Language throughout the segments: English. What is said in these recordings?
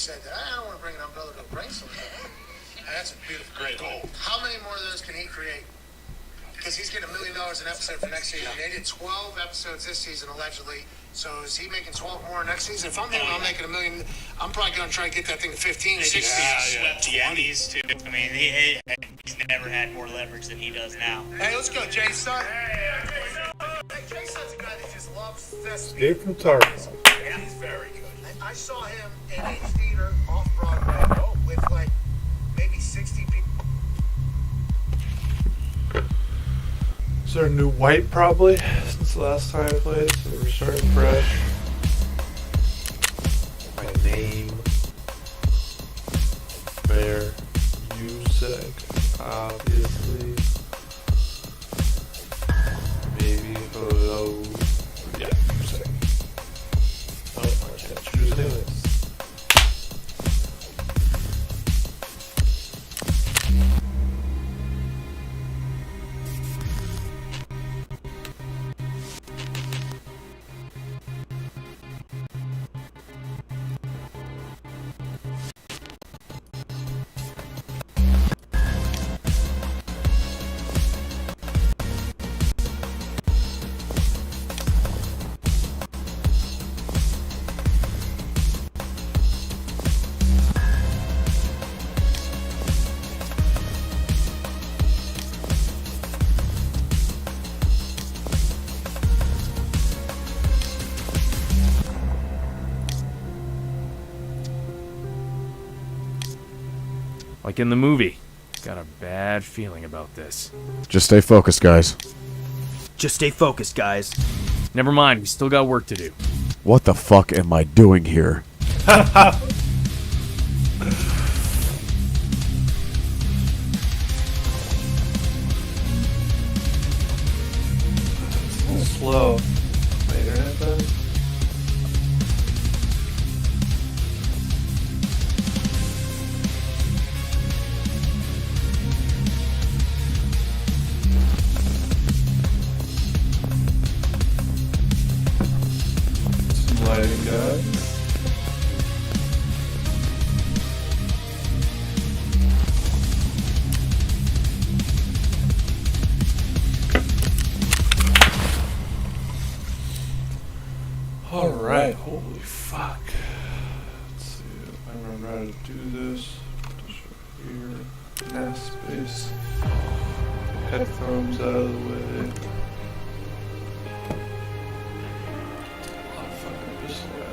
said that. I don't want to bring an umbrella to a brainstorm. That's a beautiful, great goal. How many more of those can he create? Because he's getting $1 million an episode for next season. They did 12 episodes this season, allegedly. So is he making 12 more next season? If I'm him, I'm making $1 million. I'm probably going to try to get that thing to 15, 16. Swept the Emmys, too. I mean, he's never had more leverage than he does now. Hey, let's go, Jason. Hey, Jason's a guy that just loves this. Escape from Tarkov. Yeah, he's very good. I saw him in a theater off Broadway with like maybe 60 people. Is there a new white probably since the last time I played? So we're starting fresh. My name. Fair music, obviously. Maybe hello. Yeah, music. Oh, I can't choose anyways. Like in the movie. Got a bad feeling about this. Just stay focused, guys. Just stay focused, guys. Never mind, we still got work to do. What the fuck am I doing here? Slow. My internet done? Some lighting, guys. Alright, holy fuck. Let's see if I remember how to do this. Here, mass space. Headphones out of the way. A lot of fucking pistol ammo.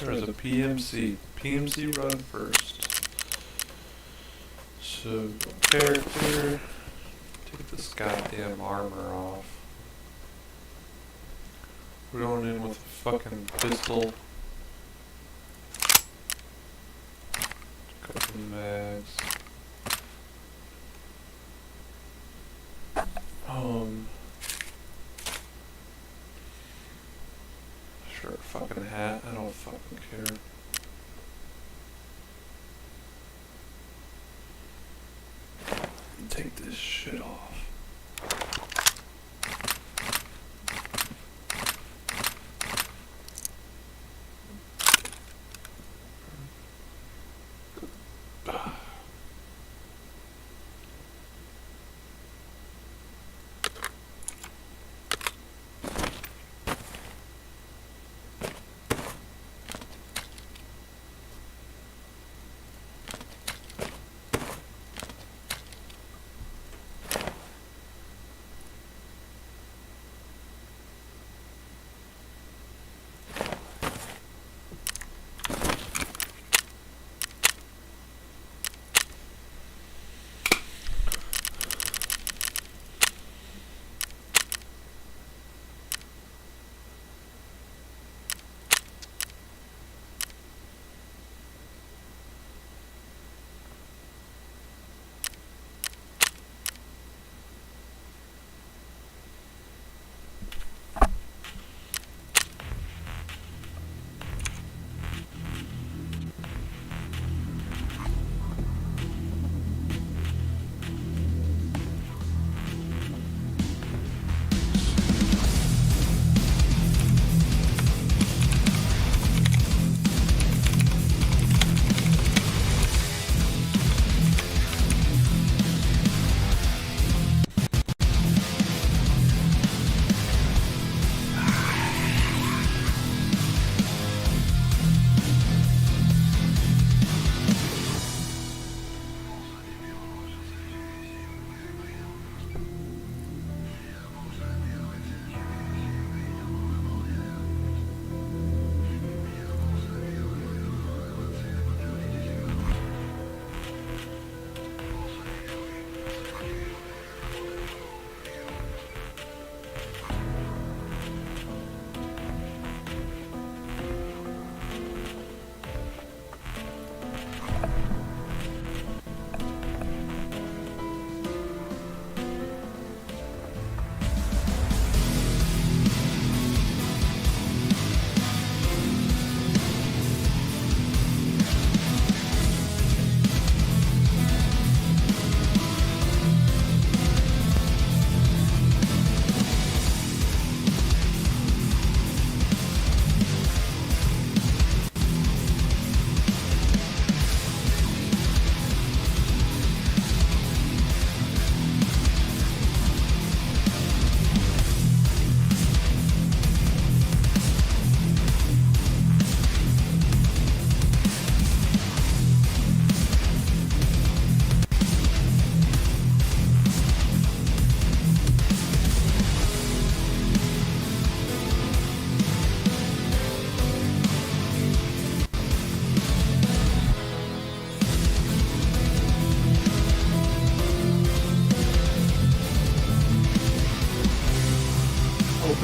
There's a PMC. PMC run first. So, character. Take this goddamn armor off. We're going in with a fucking pistol. Couple mags. Sure, fucking hat. I don't fucking care. Take this shit off.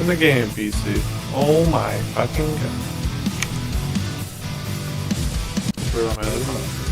in the game, PC. Oh my fucking god. Where am I living?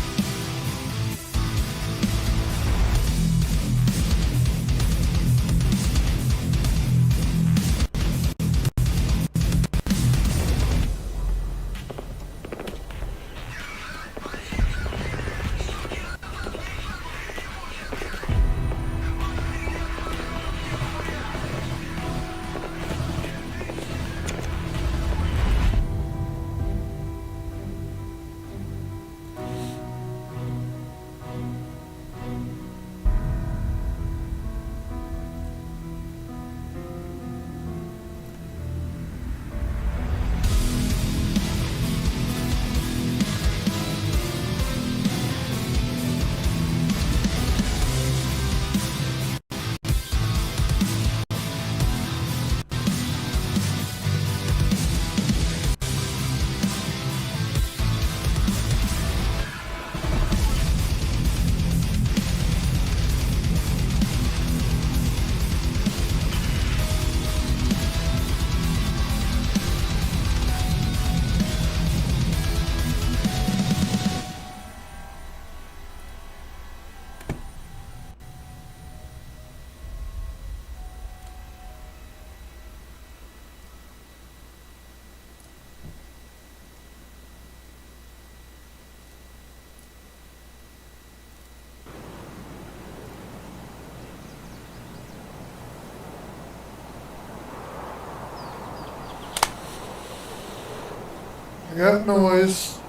I got noise,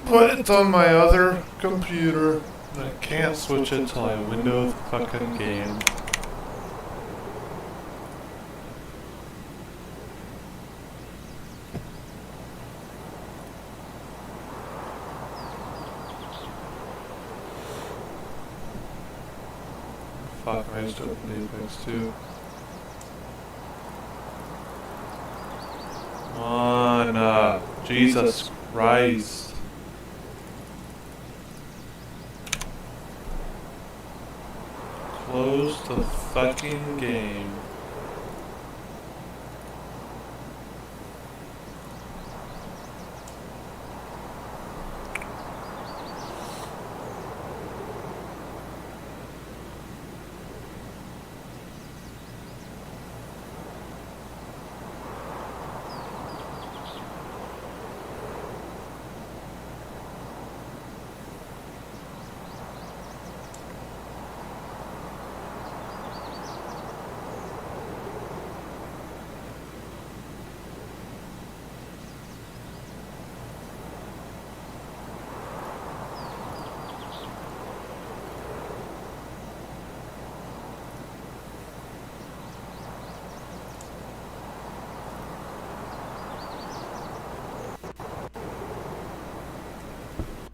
but it's on my other computer, and I can't switch it till I window the fucking game. Fuck, I just opened Apex too. Come on, Jesus Christ. Close the fucking game.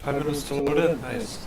I've been installed in. Nice.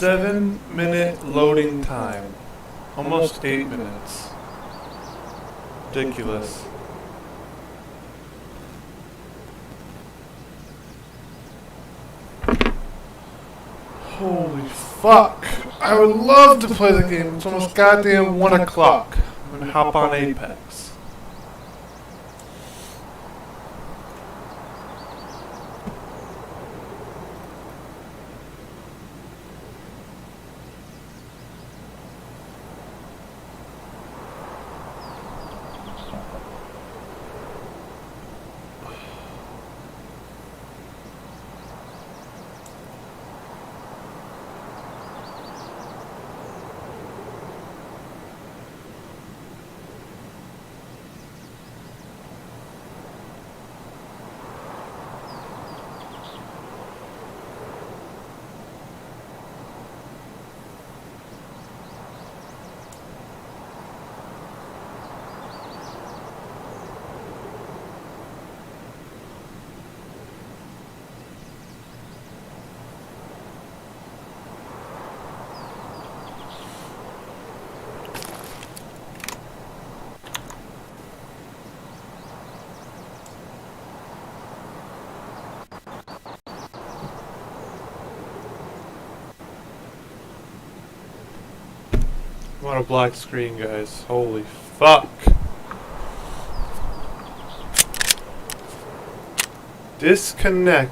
7-minute loading time. Almost 8 minutes. Ridiculous. Holy fuck. I would love to play the game. It's almost goddamn 1 o'clock. I'm gonna hop on Apex. I'm on a black screen, guys. Holy fuck. Disconnect.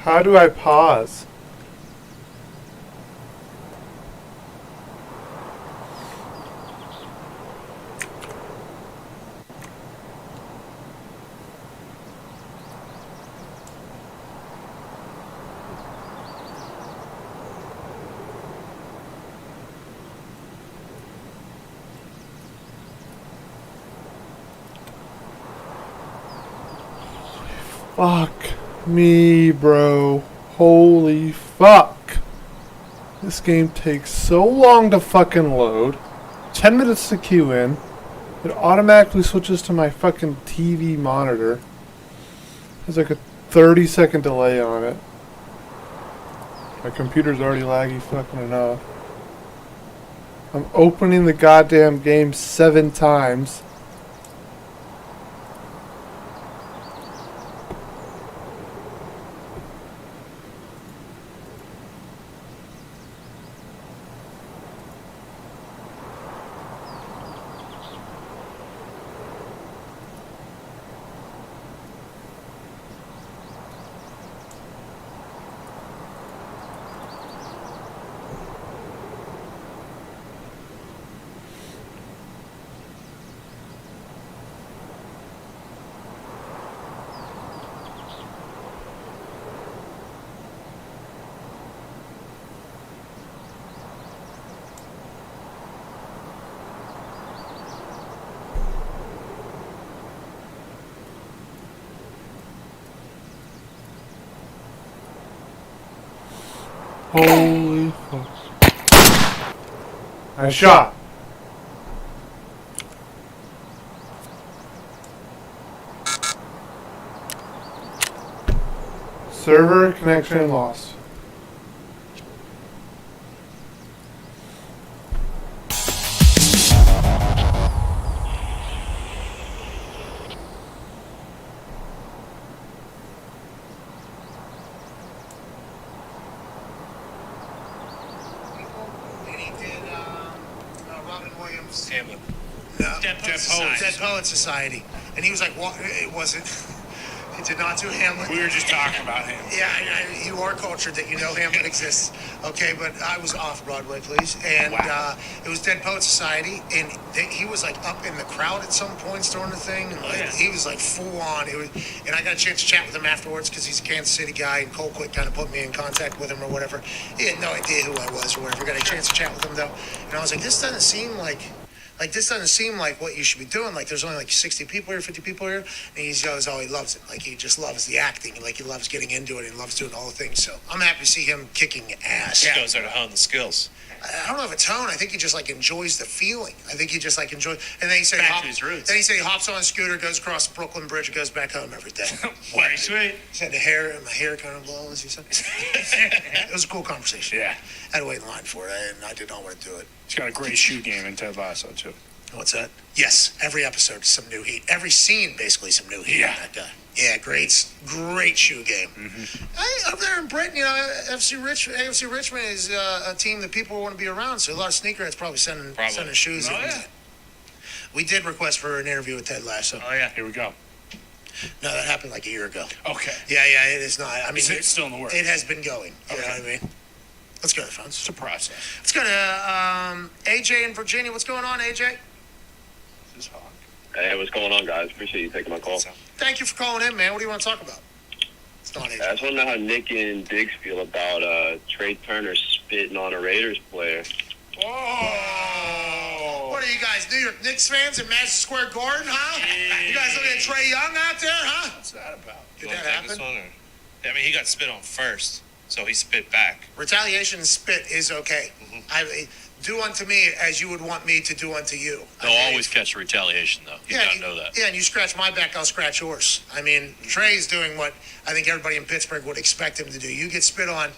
How do I pause? Fuck me, bro. Holy fuck. This game takes so long to fucking load. 10 minutes to queue in. It automatically switches to my fucking TV monitor. There's like a 30-second delay on it. My computer's already laggy fucking enough. I'm opening the goddamn game 7 times. Holy fuck. Nice shot. Server connection lost. And he did Robin Williams. Hamlet. No, Dead Poets Dead Poets Society. And he was like, what? It wasn't. He did not do Hamlet. We were just talking about him. Yeah, you are cultured that you know Hamlet exists. Okay, but I was off Broadway, please. And it was Dead Poets Society, and he was like up in the crowd at some points during the thing. And like, he was like full on. And I got a chance to chat with him afterwards because he's a Kansas City guy, and Colquitt kind of put me in contact with him or whatever. He had no idea who I was or whatever. Got a chance to chat with him though, and I was like, this doesn't seem like what you should be doing. Like, there's only like 60 people here, 50 people here. And he goes, oh, he loves it. Like, he just loves the acting. Like, he loves getting into it and loves doing all the things. So I'm happy to see him kicking ass. He goes there to hone the skills. I don't know if it's tone. I think he just like enjoys the feeling. I think he just like enjoys. And then he said, Back to his roots. Then he said he hops on a scooter, goes across the Brooklyn Bridge, and goes back home every day. Very sweet. He said my hair kind of low, as he said. It was a cool conversation. Yeah. I had to wait in line for it, and I did not want to do it. He's got a great shoe game in Ted Lasso, too. What's that? Yes, every episode is some new heat. Every scene, basically, some new heat. Yeah. On that guy. Yeah, great shoe game. Mm-hmm. Up there in Britain, AFC Richmond is a team that people want to be around. So a lot of sneakerheads probably sending shoes. Oh, yeah. We did request for an interview with Ted Lasso. Oh, yeah. Here we go. No, that happened like a year ago. Okay. Yeah, it is not. I mean, It's still in the works. It has been going. You know what I mean? Let's go to the phones. It's a process. Let's go to AJ in Virginia. What's going on, AJ? This is Hawk. Hey, what's going on, guys? Appreciate you taking my call. Thank you for calling in, man. What do you want to talk about? It's not AJ. I just want to know how Nick and Diggs feel about Trey Turner spitting on a Raiders player. Whoa! What are you guys, New York Knicks fans in Madison Square Garden, huh? You guys looking at Trey Young out there, huh? What's that about? Did that happen? I mean, he got spit on first, so he spit back. Retaliation and spit is okay. Do unto me as you would want me to do unto you. They'll always catch a retaliation, though. You gotta know that. Yeah, and you scratch my back, I'll scratch yours. I mean, Trey's doing what I think everybody in Pittsburgh would expect him to do. You get spit on,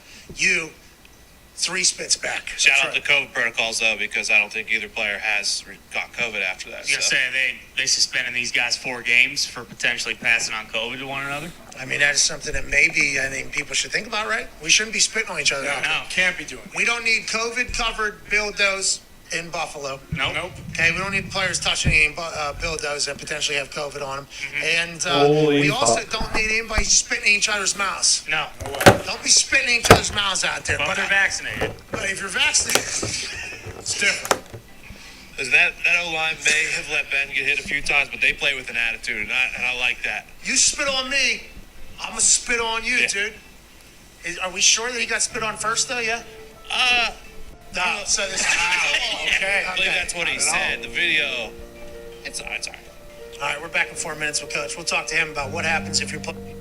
3 spits back. Shout out to COVID protocols, though, because I don't think either player has got COVID after that. I was gonna say they suspended these guys 4 games for potentially passing on COVID to one another. I mean, that is something that maybe I think people should think about, right? We shouldn't be spitting on each other. No, can't be doing that. We don't need COVID-covered dildos in Buffalo. Nope. Okay, we don't need players touching any dildos that potentially have COVID on them. And Holy we also fuck. don't need anybody spitting in each other's mouths. No, Don't be spitting in each other's mouths out there. but they're vaccinated. But if you're vaccinated, it's different. Because that O-line may have let Ben get hit a few times, but they play with an attitude, and I like that. You spit on me, I'm going to spit on you, dude. Are we sure that he got spit on first, though, yeah? No, so this Okay. I believe that's what he said. The video, it's all right. All right, we're back in 4 minutes with Coach. We'll talk to him about what happens if you're playing.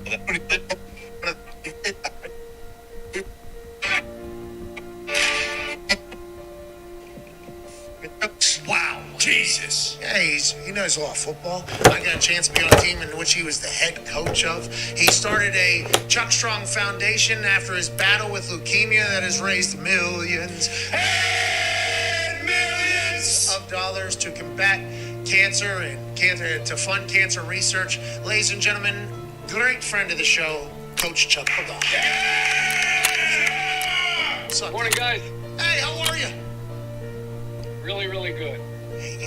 Wow. Jesus. Yeah, he knows a lot of football. I got a chance to be on a team in which he was the head coach of. He started a Chuck Strong Foundation after his battle with leukemia that has raised millions and millions of dollars to combat cancer and to fund cancer research. Ladies and gentlemen, great friend of the show, Coach Chuck Pagano. What's up? Morning, guys. Hey, how are you? Really, really good.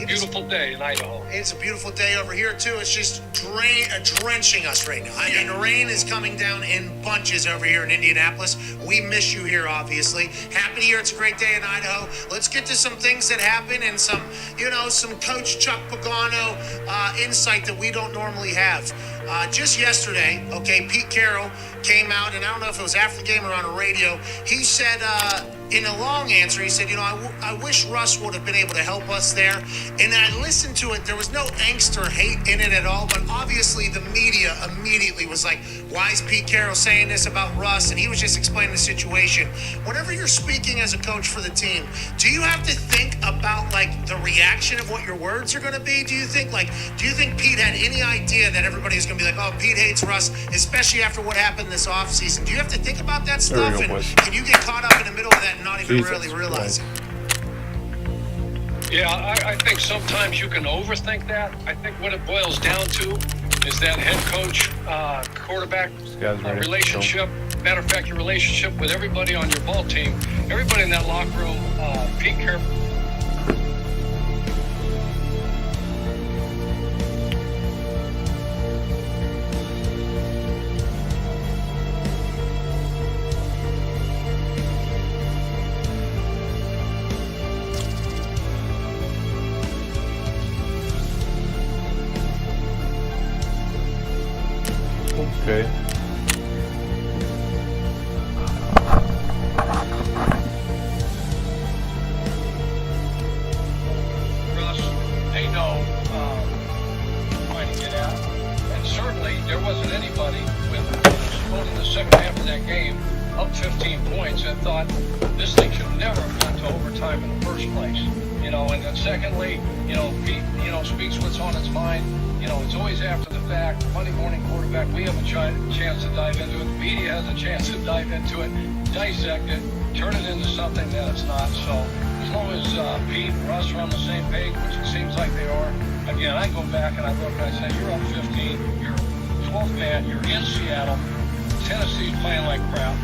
Beautiful day in Idaho. It's a beautiful day over here, too. It's just drenching us right now. I mean, the rain is coming down in bunches over here in Indianapolis. We miss you here, obviously. Happy to hear it's a great day in Idaho. Let's get to some things that happen and some Coach Chuck Pagano insight that we don't normally have. Just yesterday, Pete Carroll came out, and I don't know if it was after the game or on the radio. He said in a long answer, he said, I wish Russ would have been able to help us there. And I listened to it. There was no angst or hate in it at all. But obviously, the media immediately was like, why is Pete Carroll saying this about Russ? And he was just explaining the situation. Whenever you're speaking as a coach for the team, do you have to think about, like, the reaction of what your words are going to be? Do you think Pete had any idea that everybody was going to be like, oh, Pete hates Russ, especially after what happened this offseason? Do you have to think about that stuff? There we go, And boys. can you get caught up in the middle of that and not even Jesus really realize it? Yeah, I think sometimes you can overthink that. I think what it boils down to is that head coach, quarterback guy's ready. relationship. Matter of fact, your relationship with everybody on your ball team, everybody in that locker room, Pete Carroll. Okay. Russ, they know trying to get at. And certainly there wasn't anybody with in the second half of that game up 15 points that thought this thing should never have gone to overtime in the first place. And then secondly, Pete, speaks what's on his mind. It's always after the fact. Monday morning quarterback, we have a chance to dive into it. The media has a chance to dive into it, dissect it, turn it into something that it's not. So as long as Pete and Russ are on the same page, which it seems like they are, again, I go back and I look and I say, you're up 15, you're 12th man, you're in Seattle, Tennessee's playing like crap.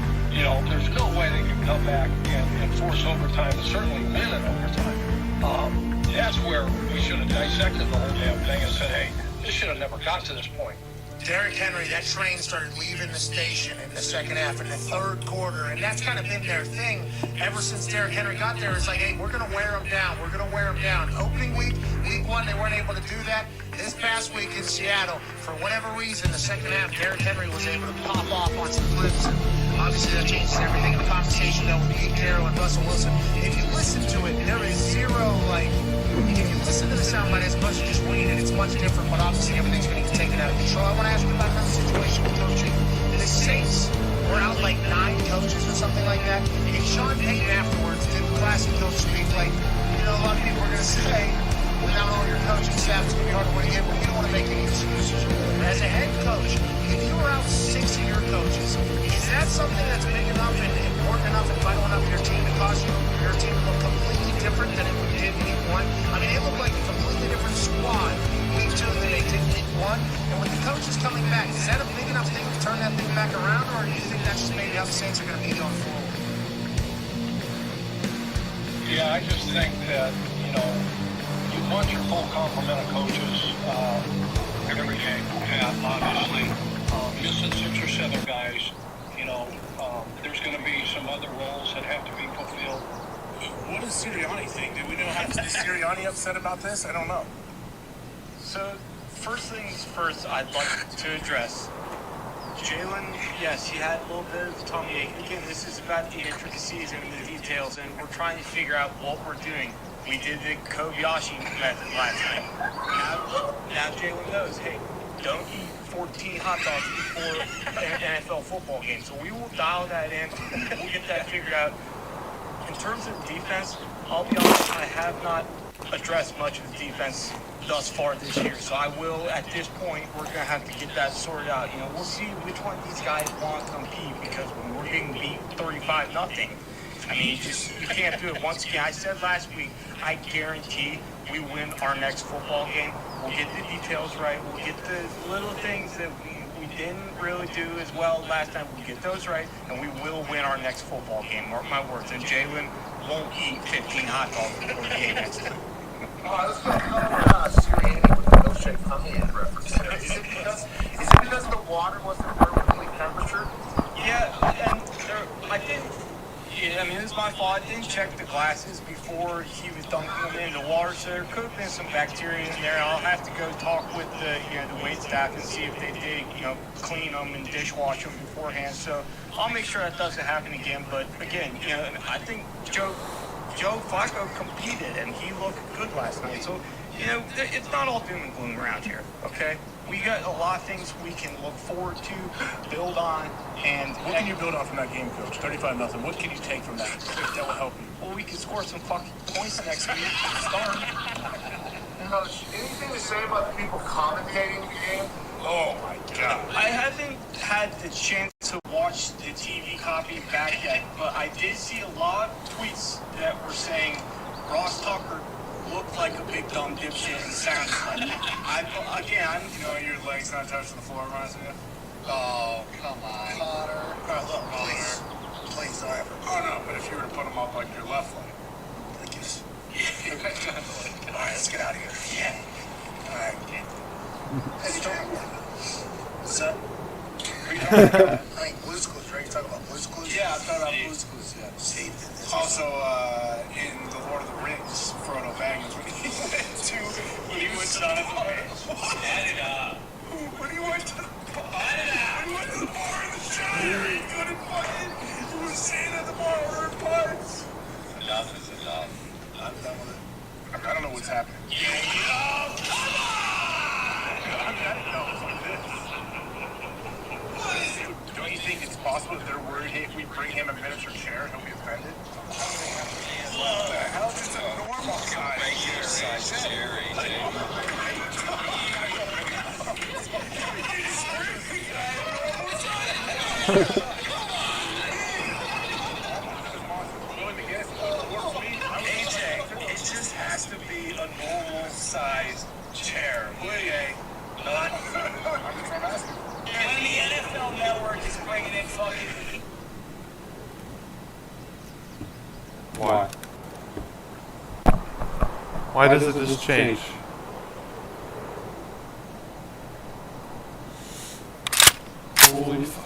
There's no way they can come back and force overtime and certainly win in overtime. That's where we should have dissected the whole damn thing and said, hey, this should have never got to this point. Derrick Henry, that train started leaving the station in the second half, in the third quarter, and that's kind of been their thing ever since Derrick Henry got there. It's like, hey, we're going to wear them down. We're going to wear them down. Opening week 1, they weren't able to do that. This past week in Seattle, for whatever reason, the second half, Derrick Henry was able to pop off on some flips. And obviously, that changes everything in the conversation though with Pete Carroll and Russell Wilson. If you listen to it, there is zero, like, if you listen to the soundbite as much as just read it, it's much different, but obviously everything's going to get taken out of control. I want to ask you about another situation with coaching. The Saints were out like 9 coaches or something like that. And Sean Payton afterwards did classic coach speak, like, a lot of people are going to say, without all your coaching staff, it's going to be hard to win again, but you don't want to make any excuses. As a head coach, if you were out 6 of your coaches, is that something that's big enough and important enough and vital enough for your team to cause your team to look completely different than it did in week 1? I mean, it looked like a completely different squad week 2 than they did week 1. And with the coaches coming back, is that a big enough thing to turn that thing back around, or do you think that's just maybe how the Saints are going to be going forward? Yeah, I just think that, you want your full complement of coaches every day. And obviously, just since 6 or 7 guys, there's going to be some other roles that have to be fulfilled. What does Sirianni think? Do we know how is Sirianni upset about this? I don't know. So, first things first, I'd like to address Jalen. Yes, he had a little bit of tummy ache. Again, this is about the intricacies and the details, and we're trying to figure out what we're doing. We did the Kobayashi method last night. Now Jalen knows, hey, don't eat 14 hot dogs before an NFL football game. So we will dial that in. We'll get that figured out. In terms of defense, I'll be honest, I have not addressed much of the defense thus far this year. So I will, at this point, we're going to have to get that sorted out. We'll see which one of these guys want to compete, because when we're getting beat 35-0, I mean, you can't do it. Once again, I said last week, I guarantee we win our next football game. We'll get the details right. We'll get the little things that we didn't really do as well last time. We'll get those right, and we will win our next football game. Mark my words. And Jalen won't eat 15 hot dogs before the game next time. Let's go Sirianni with the milkshake tummy reference. Is it because the water wasn't perfectly temperature? Yeah, and I think, I mean, this is my fault. I didn't check the glasses before he was dunking them into the water, so there could have been some bacteria in there. I'll have to go talk with the wait staff and see if they did clean them and dishwash them beforehand. So I'll make sure that doesn't happen again. But again, I think Joe Flacco competed and he looked good last night. So it's not all doom and gloom around here. Okay. We got a lot of things we can look forward to, build on, and What can you build on from that game, Coach? 35-0. What can you take from that will help you? well, we can score some fucking points next week. Start. Coach, anything to say about the people commentating the game? Oh, my God. I haven't had the chance to watch the TV copy back yet, but I did see a lot of tweets that were saying Ross Tucker looked like a big dumb dipshit and sounded like Your legs not touching the floor reminds me of? Oh, come on. Connor. Look, please. Please, don't ever. Oh, no, but if you were to put them up like your left leg. Like this. All right, let's get out of here. Yeah. All right. Hey, what's up? I think Blue's Clues, right? You're talking about Blue's Clues? Yeah, I'm talking about Blue's Clues, yeah. Steve did this. Also, in The Lord of the Rings, Frodo Baggins, when he went to the bar. When he went to the bar in the Shire, he couldn't fucking, he was sitting at the bar ordering pints. Enough is enough. I'm done with it. I don't know what's happening. come on! I didn't know it was like this. Don't you think it's possible that they're worried if we bring him a miniature chair, he'll be offended? What the hell is a normal size chair? Size chair, AJ, it just has to be a normal sized chair. Not. I'm just asking. When the NFL Network is bringing in fucking... Why? Why does it just change? Holy fuck.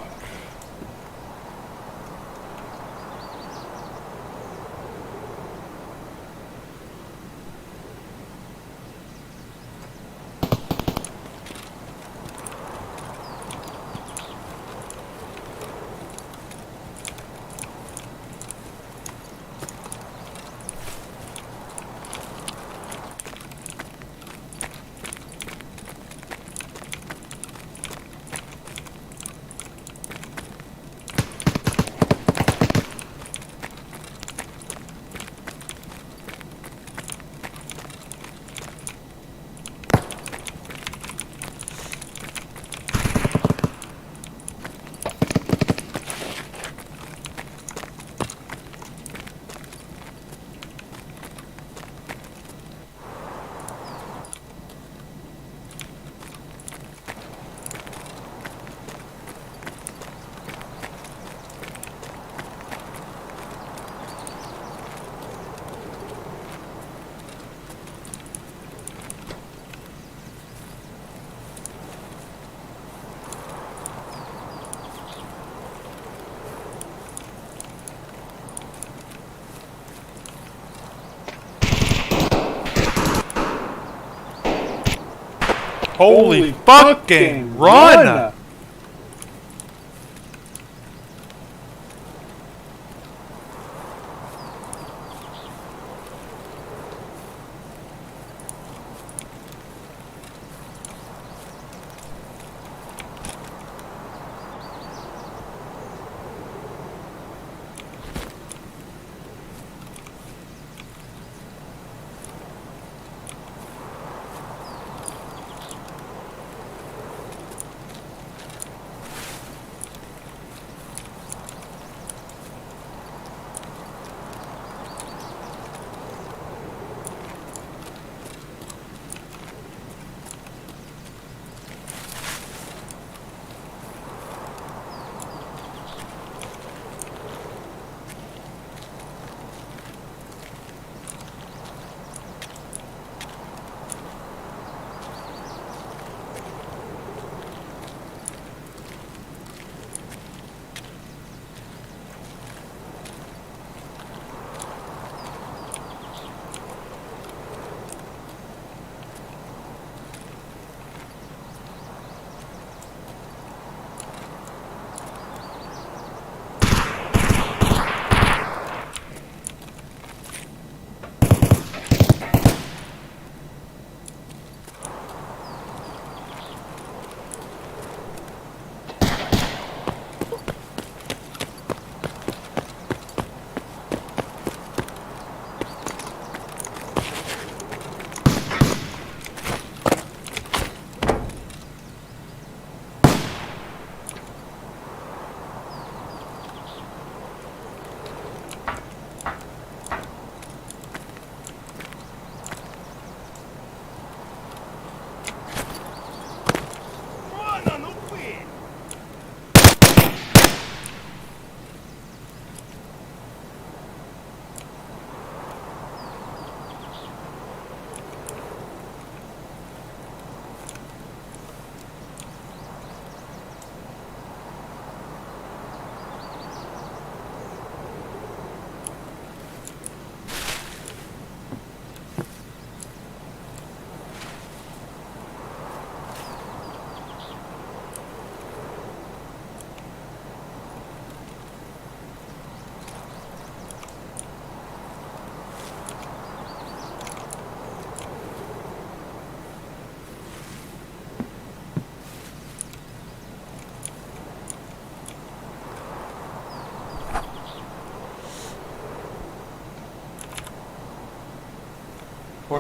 Holy fucking run!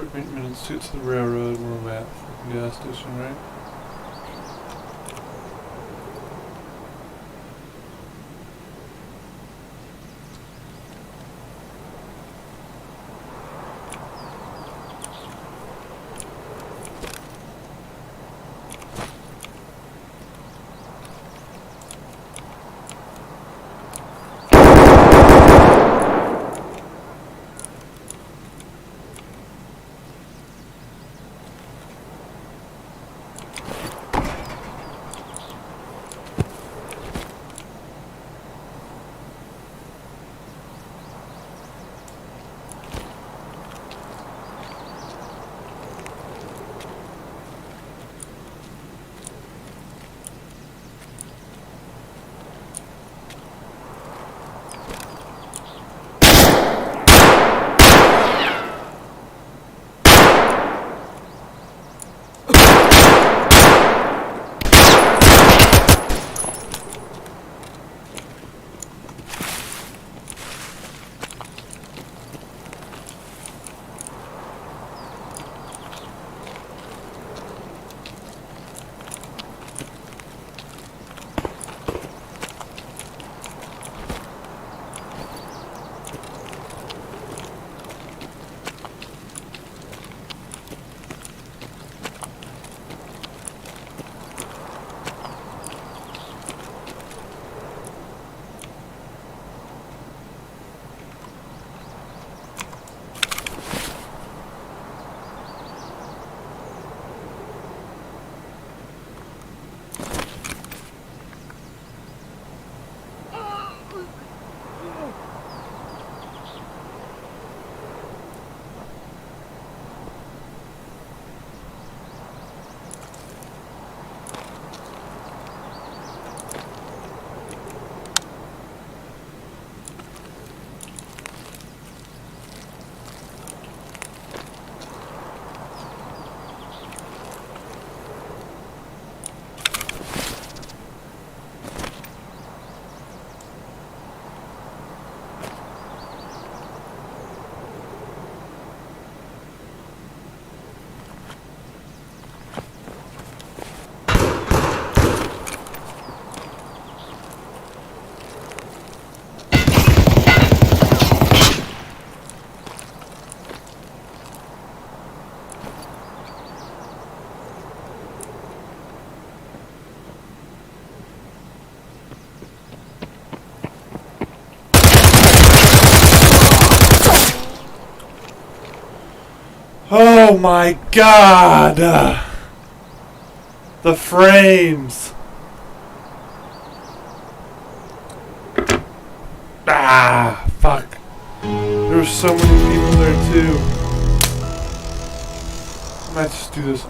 park maintenance suits the railroad where I'm at. Fucking gas station, right? Oh my god! The frames! Ah, fuck. There were so many people there too. I might just do this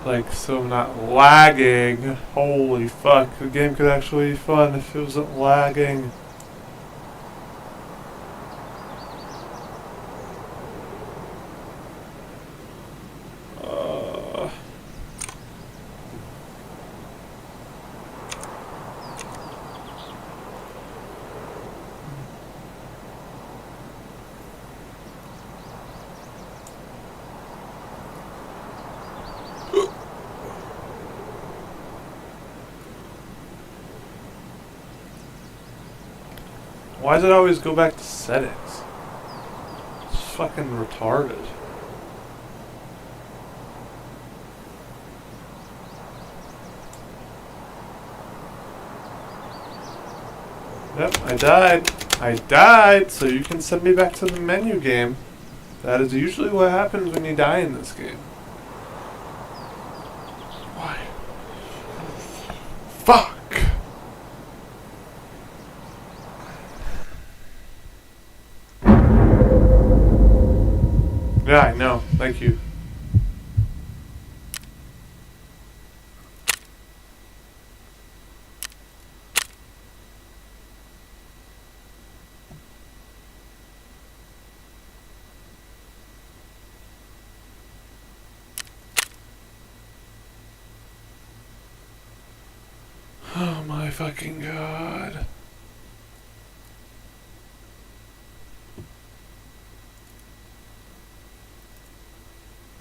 like, so I'm not lagging. Holy fuck, the game could actually be fun if it wasn't lagging. Why does it always go back to settings? It's fucking retarded. Yep, I died. I died, so you can send me back to the menu game. That is usually what happens when you die in this game. Why? Fuck! Yeah, I know. Thank you. Oh my fucking god.